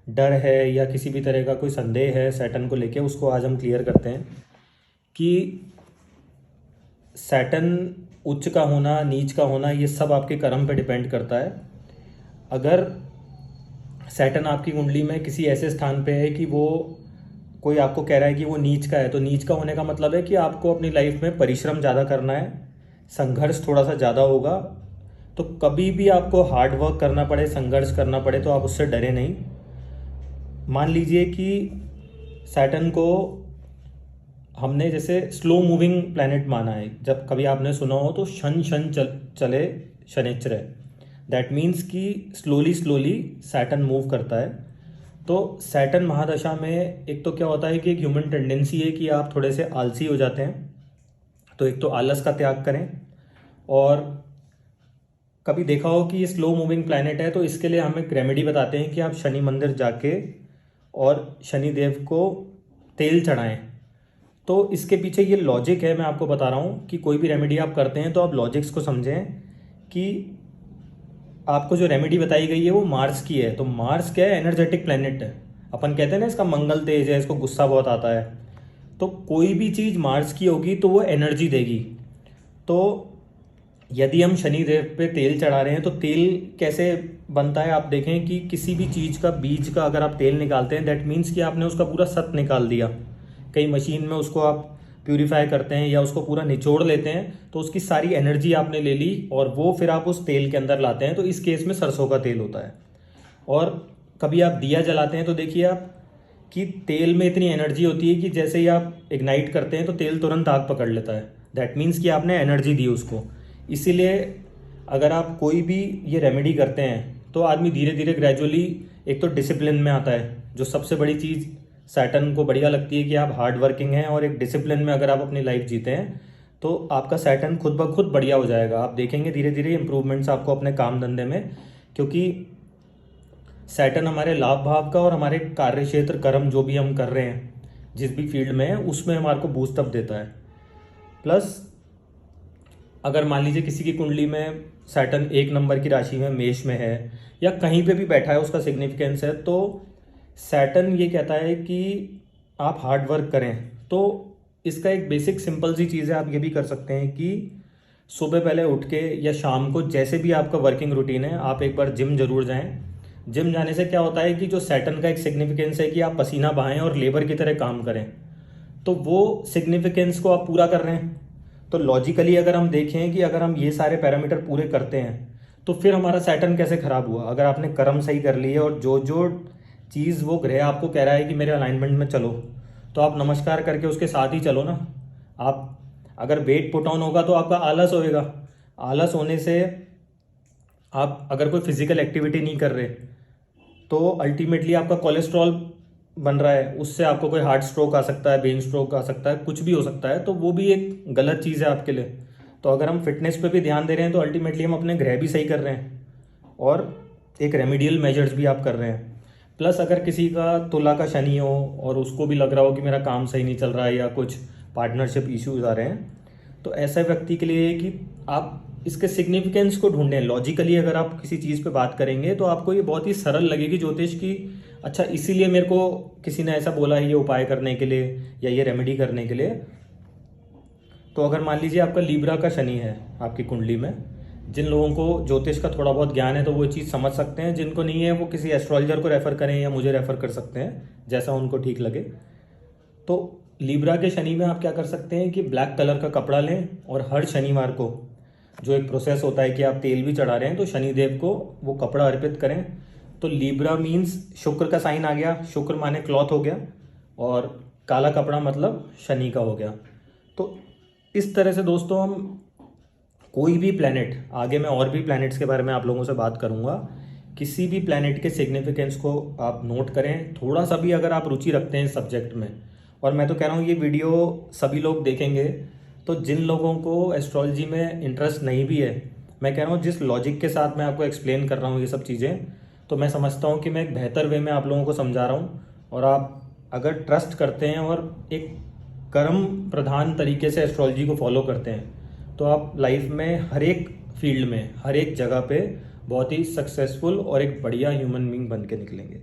डर है या किसी भी तरह का कोई संदेह है सैटर्न को लेके, उसको आज हम क्लियर करते हैं कि सैटर्न उच्च का होना, नीच का होना, ये सब आपके कर्म पे डिपेंड करता है। अगर सैटर्न आपकी कुंडली में किसी ऐसे स्थान पे है कि वो कोई आपको कह रहा है कि वो नीच का है, तो नीच का होने का मतलब है कि आपको अपनी लाइफ में परिश्रम ज़्यादा करना है, संघर्ष थोड़ा सा ज़्यादा होगा। तो कभी भी आपको हार्ड वर्क करना पड़े, संघर्ष करना पड़े, तो आप उससे डरे नहीं। मान लीजिए कि सैटर्न को हमने जैसे स्लो मूविंग प्लैनेट माना है। जब कभी आपने सुना हो तो शन शन चले शनिचर, दैट मीन्स कि स्लोली स्लोली सैटर्न मूव करता है। तो सैटर्न महादशा में एक तो क्या होता है कि एक ह्यूमन टेंडेंसी है कि आप थोड़े से आलसी हो जाते हैं। तो एक तो आलस का त्याग करें, और कभी देखा हो कि ये स्लो मूविंग प्लैनेट है तो इसके लिए हम एक रेमेडी बताते हैं कि आप शनि मंदिर जाके और शनि देव को तेल चढ़ाएं। तो इसके पीछे ये लॉजिक है, मैं आपको बता रहा हूँ कि कोई भी रेमेडी आप करते हैं तो आप लॉजिक्स को समझें कि आपको जो रेमेडी बताई गई है वो मार्स की है। तो मार्स क्या है? एनर्जेटिक प्लैनेट है। अपन कहते हैं ना इसका मंगल तेज है, इसको गुस्सा बहुत आता है। तो कोई भी चीज़ मार्स की होगी तो वो एनर्जी देगी। तो यदि हम शनि देव पे तेल चढ़ा रहे हैं तो तेल कैसे बनता है आप देखें कि किसी भी चीज़ का बीज का अगर आप तेल निकालते हैं, दैट मीन्स कि आपने उसका पूरा सत निकाल दिया। कई मशीन में उसको आप प्यूरिफाई करते हैं या उसको पूरा निचोड़ लेते हैं, तो उसकी सारी एनर्जी आपने ले ली और वो फिर आप उस तेल के अंदर लाते हैं। तो इस केस में सरसों का तेल होता है। और कभी आप दिया जलाते हैं तो देखिए आप कि तेल में इतनी एनर्जी होती है कि जैसे ही आप इग्नाइट करते हैं तो तेल तुरंत आग पकड़ लेता है। दैट मीन्स कि आपने एनर्जी दी उसको। इसीलिए अगर आप कोई भी ये रेमेडी करते हैं तो आदमी धीरे धीरे ग्रेजुअली एक तो डिसिप्लिन में आता है। जो सबसे बड़ी चीज़ सैटर्न को बढ़िया लगती है कि आप हार्ड वर्किंग हैं और एक डिसिप्लिन में अगर आप अपनी लाइफ जीते हैं तो आपका सैटर्न खुद ब खुद बढ़िया हो जाएगा। आप देखेंगे धीरे धीरे इंप्रूवमेंट्स आपको अपने काम धंधे में, क्योंकि सैटर्न हमारे लाभ भाव का और हमारे कार्य क्षेत्र कर्म जो भी हम कर रहे हैं जिस भी फील्ड में है उसमें हमारे को बूस्टअप देता है। प्लस अगर मान लीजिए किसी की कुंडली में सैटर्न 1 नंबर की राशि में मेष में है या कहीं पे भी बैठा है, उसका सिग्निफिकेंस है, तो सैटर्न ये कहता है कि आप हार्ड वर्क करें। तो इसका एक बेसिक सिंपल सी चीज़ है, आप ये भी कर सकते हैं कि सुबह पहले उठ के या शाम को जैसे भी आपका वर्किंग रूटीन है, आप एक बार जिम जरूर जाएं। जिम जाने से क्या होता है कि जो सैटर्न का एक सिग्निफिकेंस है कि आप पसीना बहाएं और लेबर की तरह काम करें, तो वो सिग्निफिकेंस को आप पूरा कर रहे हैं। तो लॉजिकली अगर हम देखें कि अगर हम ये सारे पैरामीटर पूरे करते हैं तो फिर हमारा सैटर्न कैसे खराब हुआ? अगर आपने कर्म सही कर लिए और जो जो चीज़ वो ग्रह आपको कह रहा है कि मेरे अलाइनमेंट में चलो, तो आप नमस्कार करके उसके साथ ही चलो ना। आप अगर वेट पुट ऑन होगा तो आपका आलस होएगा। आलस होने से आप अगर कोई फिजिकल एक्टिविटी नहीं कर रहे तो अल्टीमेटली आपका कोलेस्ट्रॉल बन रहा है, उससे आपको कोई हार्ट स्ट्रोक आ सकता है, ब्रेन स्ट्रोक आ सकता है, कुछ भी हो सकता है। तो वो भी एक गलत चीज़ है आपके लिए। तो अगर हम फिटनेस पे भी ध्यान दे रहे हैं तो अल्टीमेटली हम अपने ग्रह भी सही कर रहे हैं और एक रेमेडियल मेजर्स भी आप कर रहे हैं। प्लस अगर किसी का तुला का शनि हो और उसको भी लग रहा हो कि मेरा काम सही नहीं चल रहा है या कुछ पार्टनरशिप इश्यूज आ रहे हैं, तो ऐसे व्यक्ति के लिए कि आप इसके सिग्निफिकेंस को ढूंढें। लॉजिकली अगर आप किसी चीज़ पे बात करेंगे तो आपको ये बहुत ही सरल लगेगी ज्योतिष की, अच्छा इसीलिए मेरे को किसी ने ऐसा बोला है ये उपाय करने के लिए या ये रेमेडी करने के लिए। तो अगर मान लीजिए आपका लीब्रा का शनि है आपकी कुंडली में, जिन लोगों को ज्योतिष का थोड़ा बहुत ज्ञान है तो वो चीज़ समझ सकते हैं, जिनको नहीं है वो किसी एस्ट्रोलॉजर को रेफ़र करें या मुझे रेफ़र कर सकते हैं, जैसा उनको ठीक लगे। तो लीब्रा के शनि में आप क्या कर सकते हैं कि ब्लैक कलर का कपड़ा लें और हर शनिवार को जो एक प्रोसेस होता है कि आप तेल भी चढ़ा रहे हैं तो शनिदेव को वो कपड़ा अर्पित करें। तो लीब्रा मीन्स शुक्र का साइन आ गया, शुक्र माने क्लॉथ हो गया, और काला कपड़ा मतलब शनि का हो गया। तो इस तरह से दोस्तों हम कोई भी प्लैनेट, आगे मैं और भी प्लैनेट्स के बारे में आप लोगों से बात करूंगा, किसी भी प्लैनेट के सिग्निफिकेंस को आप नोट करें। थोड़ा सा भी अगर आप रुचि रखते हैं इस सब्जेक्ट में, और मैं तो कह रहा हूँ ये वीडियो सभी लोग देखेंगे, तो जिन लोगों को एस्ट्रोलॉजी में इंटरेस्ट नहीं भी है, मैं कह रहा हूँ जिस लॉजिक के साथ मैं आपको एक्सप्लेन कर रहा हूँ ये सब चीज़ें, तो मैं समझता हूँ कि मैं एक बेहतर वे में आप लोगों को समझा रहा हूँ। और आप अगर ट्रस्ट करते हैं और एक कर्म प्रधान तरीके से एस्ट्रोलॉजी को फॉलो करते हैं तो आप लाइफ में हर एक फील्ड में, हर एक जगह पे बहुत ही सक्सेसफुल और एक बढ़िया ह्यूमन बीइंग बन के निकलेंगे।